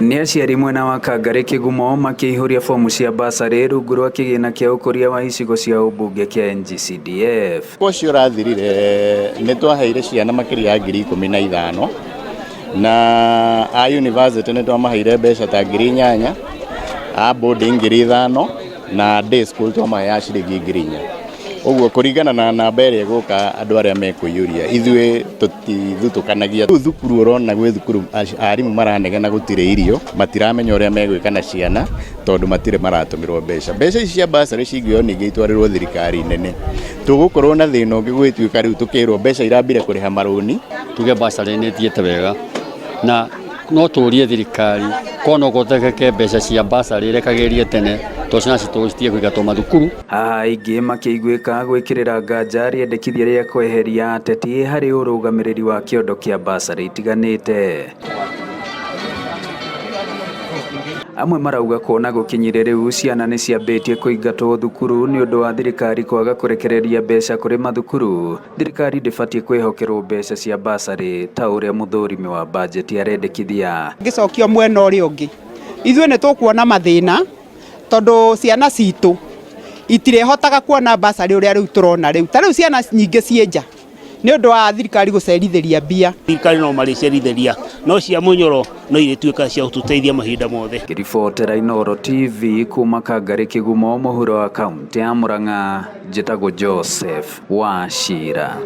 Nĩ aciari mwena wa Kangari Kĩgumo makĩihũria fomu cia basarĩ rungu rwa kĩgĩna kĩa ũkũria wa icigo cia ũmbunge kĩa NG-CDF. Ũcio ũrathirire nĩ twaheire ciana makĩria ya 15,000 na a university nĩ twamaheire mbeca ta 8,000, a boarding 5,000 na day school twamahe ya ciringi 4,000. Ũguo kũringana na namba ĩrĩa ĩgũka andũ arĩa mekũiyũria ithuĩ tũtithutũkanagia. Rĩu thukuru ũrona gwĩ thukuru arimũ maranegena gũtirĩ irio, matiramenya ũrĩa megwĩka na ciana tondũ matirĩ maratũmĩrwo mbeca. Mbeca ici cia basarĩ cingĩoyo ningĩ itwarĩrwo thirikari nene. Tũgũkorwo na thĩna ũngĩ gwĩtuĩka rĩu tũkĩrwo mbeca irambire kũrĩha marũni. Tuge basarĩ nĩ thiĩte wega na no tũrie thirikari kono gũthekeke mbeca cia basarĩ rekagerie tene tocina citũgũcitie kũigatwo mathukuru. Haha aingĩ makĩiguĩka gwĩkĩrĩra nganja rĩendekithia rĩa kweheria ateti harĩ ũrũgamĩrĩri wa kĩondo kĩa basarĩ itiganĩte. Amwe marauga kuona gũkinyire rĩu ciana nĩ ciambĩtie kũingatwo thukuru nĩ ũndũ wa thirikari kwaga kũrekereria mbeca kũrĩ mathukuru. Thirikari ndĩbatiĩ kwĩhokerwo mbeca cia basarĩ ta ũrĩa mũthũrimi wa bajeti arendekithia. Ngĩcokio mwena ũrĩa ũngĩ, ithuĩ nĩ tũkuona mathĩna tondũ ciana citũ itirehotaga kuona basarĩ ũrĩa rĩu tũrona rĩu. Ta rĩu ciana nyingĩ cienja nĩ ũndũ wa thirikari gũcerithĩria mbia. Thirikari no marĩcerithĩria no cia mũnyoro no irĩtuĩka cia gũtũteithia mahinda mothe. Ngĩribotera Inooro TV kuma Kangari Kĩgumo mũhuro wa kaunti ya Murang'a, njĩtagwo Joseph Wachira.